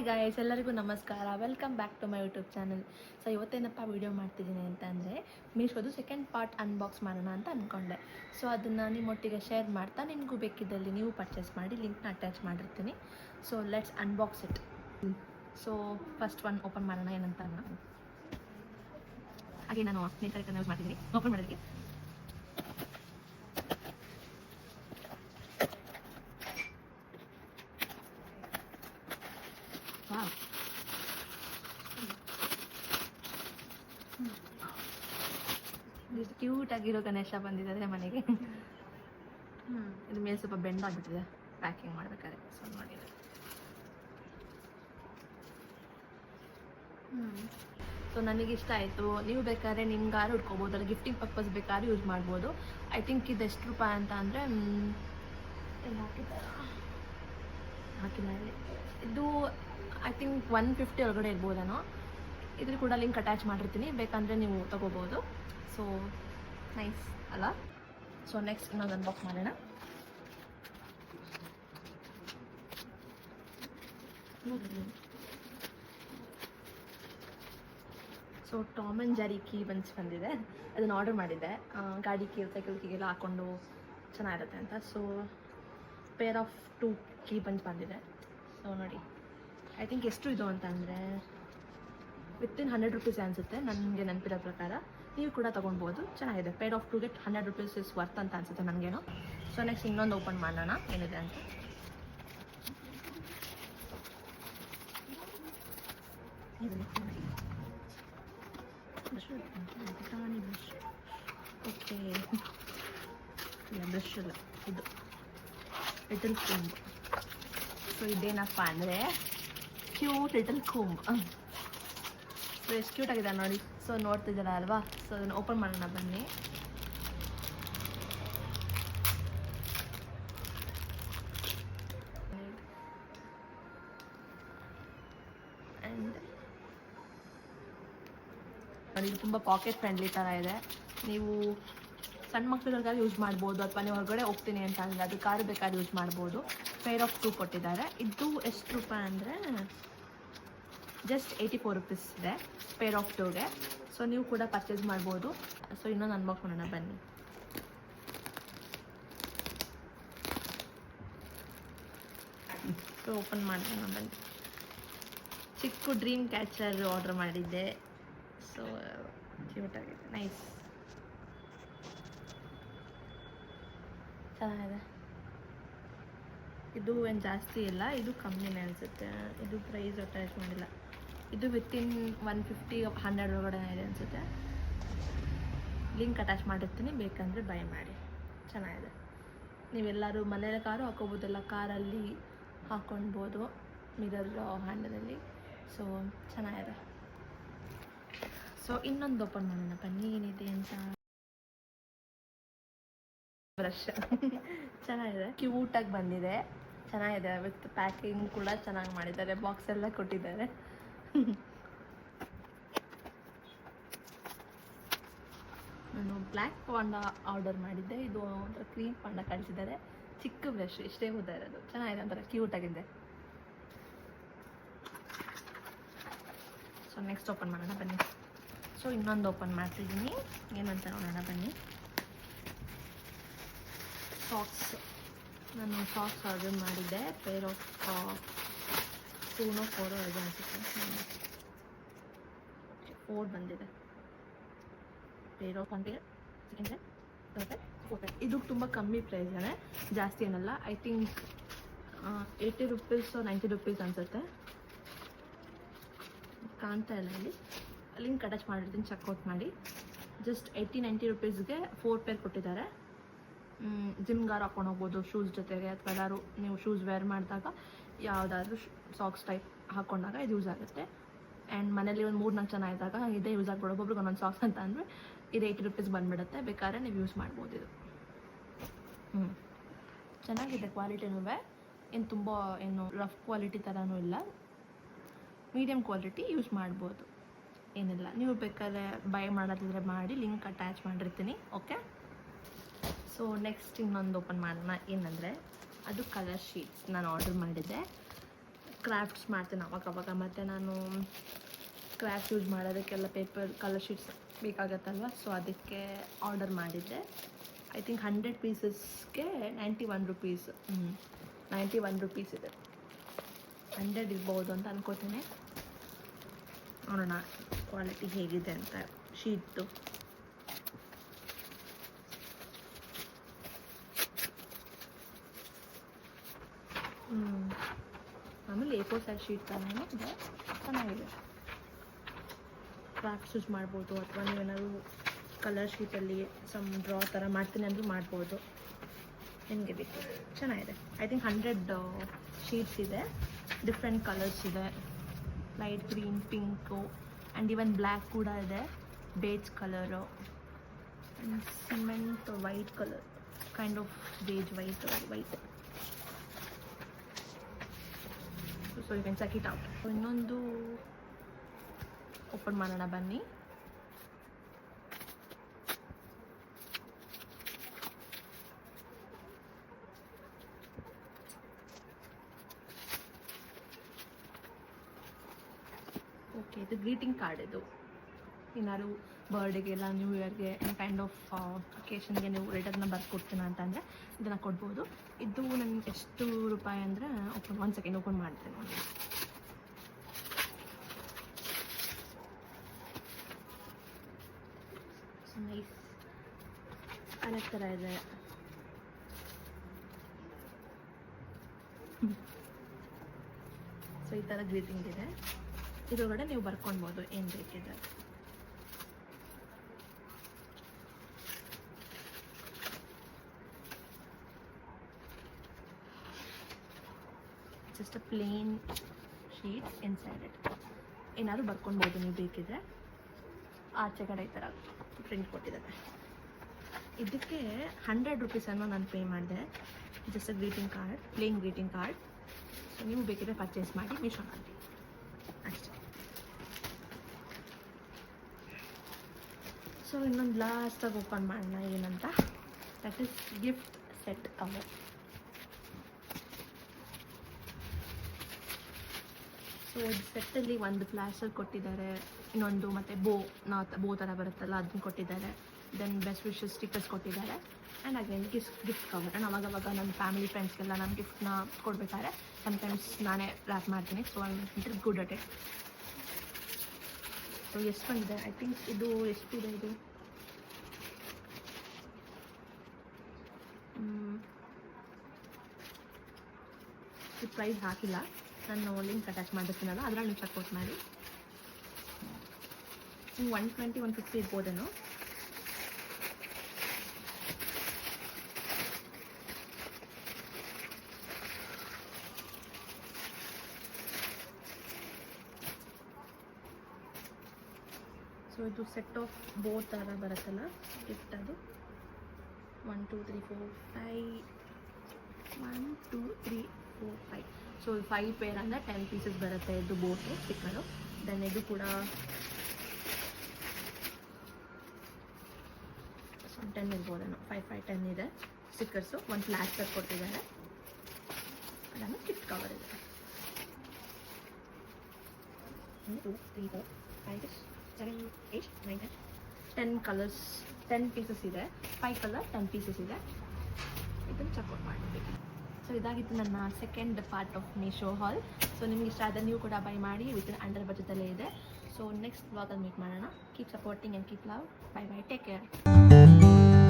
Hi guys, ಎಲ್ಲರಿಗೂ ನಮಸ್ಕಾರ. Welcome back to my YouTube channel. So ಇವತ್ತೇನಪ್ಪ ವೀಡಿಯೋ ಮಾಡ್ತಿದ್ದೀನಿ ಅಂತಂದರೆ, ಮೀಶೋದು ಸೆಕೆಂಡ್ ಪಾರ್ಟ್ ಅನ್ಬಾಕ್ಸ್ ಮಾಡೋಣ ಅಂತ ಅಂದ್ಕೊಂಡೆ. ಸೊ ಅದನ್ನು ನಿಮ್ಮೊಟ್ಟಿಗೆ ಶೇರ್ ಮಾಡ್ತಾ, ನಿಮಗೂ ಬೇಕಿದ್ದಲ್ಲಿ ನೀವು ಪರ್ಚೇಸ್ ಮಾಡಿ ಲಿಂಕ್ನ ಅಟ್ಯಾಚ್ ಮಾಡಿರ್ತೀನಿ. So let's unbox it. So first one open ಮಾಡೋಣ ಏನಂತ. ಹಾಗೆ ನಾನು ನೀಟಾಗಿ ಯೂಸ್ ಮಾಡ್ತಿದ್ದೀನಿ ಓಪನ್ ಮಾಡೋದಕ್ಕೆ. ಇಷ್ಟು ಕ್ಯೂಟ್ ಆಗಿರೋ ಗಣೇಶ ಬಂದಿದ್ದಾರೆ ಮನೆಗೆ. ಇದ್ರ ಮೇಲೆ ಸ್ವಲ್ಪ ಬೆಂಡ್ ಆಗಿಬಿಟ್ಟಿದೆ ಪ್ಯಾಕಿಂಗ್ ಮಾಡ್ಬೇಕಾದ್ರೆ. ಸೊ ನೋಡಿ, ಸೊ ನನಗಿಷ್ಟ ಆಯಿತು. ನೀವು ಬೇಕಾದ್ರೆ ನಿಮ್ಗಾರು ಹುಡ್ಕೋಬೋದು, ಅಲ್ಲ ಗಿಫ್ಟಿಂಗ್ ಪರ್ಪಸ್ ಬೇಕಾದ್ರೆ ಯೂಸ್ ಮಾಡ್ಬೋದು. ಐ ಥಿಂಕ್ ಇದು ಎಷ್ಟು ರೂಪಾಯಿ ಅಂತ ಅಂದರೆ ಹಾಕಿಲ್ಲ ಇಲ್ಲಿ. ಇದು ಐ ಥಿಂಕ್ 150 ಒಳಗಡೆ ಇರ್ಬೋದೇನೋ. ಇದ್ರ ಕೂಡ ಲಿಂಕ್ ಅಟ್ಯಾಚ್ ಮಾಡಿರ್ತೀನಿ, ಬೇಕಂದರೆ ನೀವು ತೊಗೋಬೋದು. ಸೊ ನೈಸ್ ಅಲ್ಲ. ಸೊ ನೆಕ್ಸ್ಟ್ ಇನ್ನೊಂದು ಅನ್ಬಾಕ್ಸ್ ಮಾಡೋಣ. So Tom and Jerry key buns ಬಂದಿದೆ. ಅದನ್ನು ಆರ್ಡರ್ ಮಾಡಿದ್ದೆ, ಗಾಡಿ ಕೀ ಸೈಕಲ್ ಕೀಗೆಲ್ಲ ಹಾಕ್ಕೊಂಡು ಚೆನ್ನಾಗಿರುತ್ತೆ ಅಂತ. So pair of 2 key buns ಬಂದಿದೆ. ಸೊ ನೋಡಿ, ಐ ಥಿಂಕ್ ಎಷ್ಟು ಇದು ಅಂತ ಅಂದರೆ ವಿತಿನ್ 100 ರೂಪೀಸ್ ಅನಿಸುತ್ತೆ ನನಗೆ ನೆನಪಿರೋ ಪ್ರಕಾರ. ನೀವು ಕೂಡ ತೊಗೊಳ್ಬೋದು, ಚೆನ್ನಾಗಿದೆ. ಪೇರ್ ಆಫ್ 2 ಗೆ 100 ರೂಪೀಸ್ ಇಸ್ ವರ್ತ್ ಅಂತ ಅನಿಸುತ್ತೆ ನನಗೇನು. ಸೊ ನೆಕ್ಸ್ಟ್ ಇನ್ನೊಂದು ಓಪನ್ ಮಾಡೋಣ ಏನಿದೆ ಅಂತ. ಓಕೆ, ಇಲ್ಲ ಬ್ರಷ್ ಇಲ್ಲ, ಇದು ಲಿಟಲ್ ಕೂಂಬ್. ಸೊ ಇದೇನಪ್ಪ ಅಂದರೆ ಕ್ಯೂಟ್ ಲಿಟಲ್ ಕೂಂಬ್. ಸೊ ಎಷ್ಟು ಕ್ಯೂಟ್ ಆಗಿದೆ ನೋಡಿ. ಸೊ ನೋಡ್ತಿದ್ದೀರ ಅಲ್ವಾ. ಸೊ ಅದನ್ನು ಓಪನ್ ಮಾಡೋಣ ಬನ್ನಿ. ಆ್ಯಂಡ್ ನೋಡಿ, ಇದು ತುಂಬ ಪಾಕೆಟ್ ಫ್ರೆಂಡ್ಲಿ ಥರ ಇದೆ. ನೀವು ಸಣ್ಣ ಮಕ್ಕಳಿಗಾಗಿ ಯೂಸ್ ಮಾಡ್ಬೋದು, ಅಥವಾ ನೀವು ಹೊರಗಡೆ ಹೋಗ್ತೀನಿ ಅಂತ ಅಂದರೆ ಅದು ಕಾರು ಬೇಕಾದ್ರೆ ಯೂಸ್ ಮಾಡ್ಬೋದು. ಪೇರ್ ಆಫ್ 2 ಕೊಟ್ಟಿದ್ದಾರೆ. ಇದು ಎಷ್ಟು ರೂಪಾಯಿ ಅಂದರೆ ಜಸ್ಟ್ 84 ರೂಪೀಸ್ ಇದೆ ಪೇರ್ ಆಫ್ 2ಗೆ. ಸೊ ನೀವು ಕೂಡ ಪರ್ಚೇಸ್ ಮಾಡ್ಬೋದು. ಸೊ ಇನ್ನೊಂದು ಅನ್ಬಾಕ್ಸ್ ಮಾಡೋಣ ಬನ್ನಿ. ಸೊ ಓಪನ್ ಮಾಡೋಣ ಬನ್ನಿ. ಚಿಕ್ಕ ಡ್ರೀಮ್ ಕ್ಯಾಚರ್ ಆರ್ಡರ್ ಮಾಡಿದ್ದೆ. ಸೊ ಕ್ಯೂಟ್ ಆಗಿದೆ, ನೈಸ್, ಚೆನ್ನಾಗಿದೆ. ಇದು ಏನು ಜಾಸ್ತಿ ಇಲ್ಲ, ಇದು ಕಮ್ಮಿನೇ ಅನಿಸುತ್ತೆ. ಇದು ಪ್ರೈಸ್ ಅಟ್ಯಾಚ್ ಮಾಡಿಲ್ಲ. ಇದು ವಿತಿನ್ 150 100 ಒಳಗಡೆ ಇದೆ ಅನಿಸುತ್ತೆ. ಲಿಂಕ್ ಅಟ್ಯಾಚ್ ಮಾಡಿರ್ತೀನಿ, ಬೇಕಂದರೆ ಬೈ ಮಾಡಿ. ಚೆನ್ನಾಗಿದೆ. ನೀವೆಲ್ಲರೂ ಮನೇಲಿ ಕಾರು ಹಾಕೋಬೋದಲ್ಲ, ಕಾರಲ್ಲಿ ಹಾಕ್ಕೊಳ್ಬೋದು ಮಿರರ್ ಹ್ಯಾಂಡಲಲ್ಲಿ. ಸೊ ಚೆನ್ನಾಗಿದೆ. ಸೊ ಇನ್ನೊಂದು ಓಪನ್ ಮಾಡೋಣ ಬನ್ನಿ ಏನಿದೆ ಅಂತ. ಬ್ರಷ್ ಚೆನ್ನಾಗಿದೆ, ಕ್ಯೂಟಾಗಿ ಬಂದಿದೆ, ಚೆನ್ನಾಗಿದೆ. ವಿತ್ ಪ್ಯಾಕಿಂಗ್ ಕೂಡ ಚೆನ್ನಾಗಿ ಮಾಡಿದ್ದಾರೆ, ಬಾಕ್ಸ್ ಎಲ್ಲ ಕೊಟ್ಟಿದ್ದಾರೆ. ನಾನು ಬ್ಲ್ಯಾಕ್ ಪಾಂಡ ಆರ್ಡರ್ ಮಾಡಿದ್ದೆ. ಇದು ಒಂಥರ ಕ್ರೀಮ್ ಪಾಂಡ ಕಳಿಸಿದ್ದಾರೆ. ಚಿಕ್ಕ ಬ್ರಷ್, ಇಷ್ಟೇ ಉದ್ದ ಇರೋದು. ಚೆನ್ನಾಗಿದೆ, ಒಂಥರ ಕ್ಯೂಟಾಗಿದೆ. ಸೊ ನೆಕ್ಸ್ಟ್ ಓಪನ್ ಮಾಡೋಣ ಬನ್ನಿ. ಸೊ ಇನ್ನೊಂದು ಓಪನ್ ಮಾಡ್ತಿದ್ದೀನಿ, ಏನಂತ ನೋಡೋಣ ಬನ್ನಿ. ಸಾಕ್ಸ್. ನಾನು ಸಾಕ್ಸ್ ಆರ್ಡರ್ ಮಾಡಿದ್ದೆ. ಪೇರ್ ಆಫ್ 2 or 4 ಇದೆ ಅನಿಸುತ್ತೆ. 4 ಬಂದಿದೆ. Pair of 1 second 4. ಇದು ತುಂಬ ಕಮ್ಮಿ ಪ್ರೈಸೇ, ಜಾಸ್ತಿ ಏನಲ್ಲ. ಐ ಥಿಂಕ್ 80 ರೂಪೀಸ್ 90 ರೂಪೀಸ್ ಅನಿಸುತ್ತೆ. ಕಾಣ್ತಾ ಇಲ್ಲ ಇಲ್ಲಿ, ಲಿಂಕ್ ಅಟ್ಯಾಚ್ ಮಾಡಿರ್ತೀನಿ, ಚೆಕ್ಔಟ್ ಮಾಡಿ. ಜಸ್ಟ್ 80-90 ರೂಪೀಸ್ಗೆ 4 ಪೇರ್ ಕೊಟ್ಟಿದ್ದಾರೆ. ಜಿಮ್ಗಾರು ಹಾಕೊಂಡು ಹೋಗ್ಬೋದು ಶೂಸ್ ಜೊತೆಗೆ, ಅಥವಾ ಎಲ್ಲರೂ ನೀವು ಶೂಸ್ ವೇರ್ ಮಾಡಿದಾಗ ಯಾವುದಾದ್ರೂ ಸಾಕ್ಸ್ ಟೈಪ್ ಹಾಕ್ಕೊಂಡಾಗ ಇದು ಯೂಸ್ ಆಗುತ್ತೆ. ಆ್ಯಂಡ್ ಮನೇಲಿ ಒಂದು 3-4 ಜನ ಇದ್ದಾಗ ಇದೇ ಯೂಸ್ ಆಗ್ಬಿಡೋ. ಒಬ್ಬೊಬ್ರಿಗೆ ಒಂದೊಂದು ಸಾಕ್ಸ್ ಅಂತ ಅಂದರೆ ಇದು 80 ರೂಪೀಸ್ ಬಂದುಬಿಡುತ್ತೆ. ಬೇಕಾದ್ರೆ ನೀವು ಯೂಸ್ ಮಾಡ್ಬೋದು ಇದು. ಚೆನ್ನಾಗಿದೆ ಕ್ವಾಲಿಟಿನೂ. ಏನು ತುಂಬ ಏನು ರಫ್ ಕ್ವಾಲಿಟಿ ಥರನೂ ಇಲ್ಲ, ಮೀಡಿಯಮ್ ಕ್ವಾಲಿಟಿ, ಯೂಸ್ ಮಾಡ್ಬೋದು, ಏನಿಲ್ಲ. ನೀವು ಬೇಕಾದ್ರೆ ಬೈ ಮಾಡೋದಿದ್ರೆ ಮಾಡಿ, ಲಿಂಕ್ ಅಟ್ಯಾಚ್ ಮಾಡಿರ್ತೀನಿ. ಓಕೆ. ಸೊ ನೆಕ್ಸ್ಟ್ ಇನ್ನೊಂದು ಓಪನ್ ಮಾಡೋಣ. ಏನಂದರೆ ಅದು ಕಲರ್ ಶೀಟ್ಸ್ ನಾನು ಆರ್ಡರ್ ಮಾಡಿದ್ದೆ. ಕ್ರಾಫ್ಟ್ಸ್ ಮಾಡ್ತೀನಿ ಅವಾಗ. ಮತ್ತು ನಾನು ಕ್ರಾಫ್ಟ್ ಯೂಸ್ ಮಾಡೋದಕ್ಕೆಲ್ಲ ಪೇಪರ್ ಕಲರ್ ಶೀಟ್ಸ್ ಬೇಕಾಗತ್ತಲ್ವ, ಸೊ ಅದಕ್ಕೆ ಆರ್ಡರ್ ಮಾಡಿದ್ದೆ. ಐ ಥಿಂಕ್ 100 ಪೀಸಸ್ಗೆ 91 ರುಪೀಸ್. 91 ರುಪೀಸ್ ಇದೆ. 100 ಇರ್ಬೋದು ಅಂತ ಅನ್ಕೋತೀನಿ. ನೋಡೋಣ ಕ್ವಾಲಿಟಿ ಹೇಗಿದೆ ಅಂತ ಶೀಟ್ದು. ಆಮೇಲೆ A4 ಸೈಜ್ ಶೀಟ್ ಥರನೇ ಇದೆ, ಚೆನ್ನಾಗಿದೆ. ಕ್ರಾಫ್ಟ್ಸ್ ಯೂಸ್ ಮಾಡ್ಬೋದು, ಅಥವಾ ನೀವೇನಾದ್ರು ಕಲರ್ ಶೀಟಲ್ಲಿ ಸಮ್ ಡ್ರಾ ಥರ ಮಾಡ್ತೀನಿ ಅಂದರೂ ಮಾಡ್ಬೋದು, ನಿಮಗೆ ಬೇಕು. ಚೆನ್ನಾಗಿದೆ. ಐ ಥಿಂಕ್ 100 ಶೀಟ್ಸ್ ಇದೆ. ಡಿಫ್ರೆಂಟ್ ಕಲರ್ಸ್ ಇದೆ, light green, pink and even black ಕೂಡ ಇದೆ, beige colour and cement white colour, kind of beige white. So you can check it out. ಇನ್ನೊಂದು ಓಪನ್ ಮಾಡೋಣ ಬನ್ನಿ. ಓಕೆ, ಇದು ಗ್ರೀಟಿಂಗ್ ಕಾರ್ಡ್. ಇದು ಏನಾದ್ರು ಬರ್ಡೇಗೆಲ್ಲ, ನ್ಯೂ ಇಯರ್ಗೆ, ಕೈಂಡ್ ಆಫ್ ಅಕೇಶನ್ಗೆ ನೀವು ಲೆಟರ್ನ ಬರ್ಕೊಡ್ತೀನ ಅಂತಂದರೆ ಇದನ್ನು ಕೊಡ್ಬೋದು. ಇದು ನನಗೆ ಎಷ್ಟು ರೂಪಾಯಿ ಅಂದರೆ, ಒಂದು ಸೆಕೆಂಡ್ ಓಪನ್ ಮಾಡ್ತೀನಿ ನೋಡಿ. ನೈಸ್ ಅದೇ ಥರ ಇದೆ. ಸೊ ಈ ಥರ ಗ್ರೀಟಿಂಗ್ ಇದೆ. ಇದರೊಳಗಡೆ ನೀವು ಬರ್ಕೊಳ್ಬೋದು ಏನು ಬೇಕಿದೆ. Just a plain sheet inside it. ಏನಾದರೂ ಬರ್ಕೊಳ್ಬೋದು ನೀವು ಬೇಕಿದ್ರೆ. ಆಚೆ ಕಡೆ ಈ ಥರ ಪ್ರಿಂಟ್ ಕೊಟ್ಟಿದ್ದಾರೆ. ಇದಕ್ಕೆ 100 ರುಪೀಸನ್ನು ನಾನು ಪೇ ಮಾಡಿದೆ. Just a greeting card, plain greeting card. So ನೀವು ಬೇಕಿದ್ರೆ ಪರ್ಚೇಸ್ ಮಾಡಿ ಮೀಶೋನಲ್ಲಿ ಅಷ್ಟೇ. ಸೊ ಇನ್ನೊಂದು ಲಾಸ್ಟಾಗಿ ಓಪನ್ ಮಾಡೋಣ ಏನಂತ. That is gift set cover. So ಇದು ಸೆಟ್ಟಲ್ಲಿ ಒಂದು ಫ್ಲ್ಯಾಶರ್ ಕೊಟ್ಟಿದ್ದಾರೆ, ಇನ್ನೊಂದು ಮತ್ತು ಬೋ ಥರ ಬರುತ್ತಲ್ಲ ಅದನ್ನ ಕೊಟ್ಟಿದ್ದಾರೆ. ದೆನ್ ಬೆಸ್ಟ್ ವಿಶಸ್ ಸ್ಟಿಕ್ಕರ್ಸ್ ಕೊಟ್ಟಿದ್ದಾರೆ. And again gift cover. And ಅವಾಗವಾಗ ನನ್ನ ಫ್ಯಾಮಿಲಿ ಫ್ರೆಂಡ್ಸ್ಗೆಲ್ಲ ನಾನು ಗಿಫ್ಟ್ನ ಕೊಡ್ಬೇಕಾದ್ರೆ ಸಮ್ಟೈಮ್ಸ್ ನಾನೇ ರ್ಯಾಪ್ ಮಾಡ್ತೀನಿ. So I am good at it. So ಎಷ್ಟು ಬಂದಿದೆ, ಐ ಥಿಂಕ್ ಇದು ಎಷ್ಟಿದೆ, ಇದು ಪ್ರೈಸ್ ಹಾಕಿಲ್ಲ, ನಾನು ಲಿಂಕ್ ಅಟ್ಯಾಚ್ ಮಾಡಿರ್ತೀನಲ್ಲ ಅದರಲ್ಲಿ ನೀವು ಚೆಕ್ಔಟ್ ಮಾಡಿ. 120, 150 ಇರ್ಬೋದೇನೋ. ಸೊ ಇದು ಸೆಟ್ ಆಫ್ ಬೋ ಥರ ಬರುತ್ತಲ್ಲ ಗಿಫ್ಟ್, ಅದು 1 2 3 4 5 1 2 3 4 5. ಸೊ 5 ಪೇರ್ ಅಂದರೆ 10 ಪೀಸಸ್ ಬರುತ್ತೆ ಇದು ಬೋಟು ಸ್ಟಿಕ್ಕರು. ದೆನ್ ಇದು ಕೂಡ 10 ಇರ್ಬೋದೇನೋ, 5 5 10 ಇದೆ ಸ್ಟಿಕ್ಕರ್ಸು. ಒಂದು ಫ್ಲ್ಯಾಶ್ ಕಟ್ ಕೊಟ್ಟಿದ್ದಾರೆ. ಅದನ್ನು ಗಿಫ್ಟ್ ಕವರ್ ಇದೆ. 1 2 3 4 5 6 7 8 9 10 ಕಲರ್ಸ್, 10 ಪೀಸಸ್ ಇದೆ. 5 ಕಲರ್ 10 ಪೀಸಸ್ ಇದೆ. ಇದನ್ನು ಚೆಕ್ಔಟ್ ಮಾಡಬೇಕು. ಸೊ ಇದಾಗಿತ್ತು ನನ್ನ second part of Meesho hall. So ನಿಮ್ಗೆ ಇಷ್ಟ ಆದರೆ ನೀವು ಕೂಡ ಬೈ ಮಾಡಿ, ವಿತಿನ್ ಅಂಡರ್ ಬಜೆಟಲ್ಲೇ ಇದೆ. ಸೊ ನೆಕ್ಸ್ಟ್ ವ್ಲಾಗಲ್ಲಿ ಮೀಟ್ ಮಾಡೋಣ. Keep supporting and keep love. Bye bye, take care.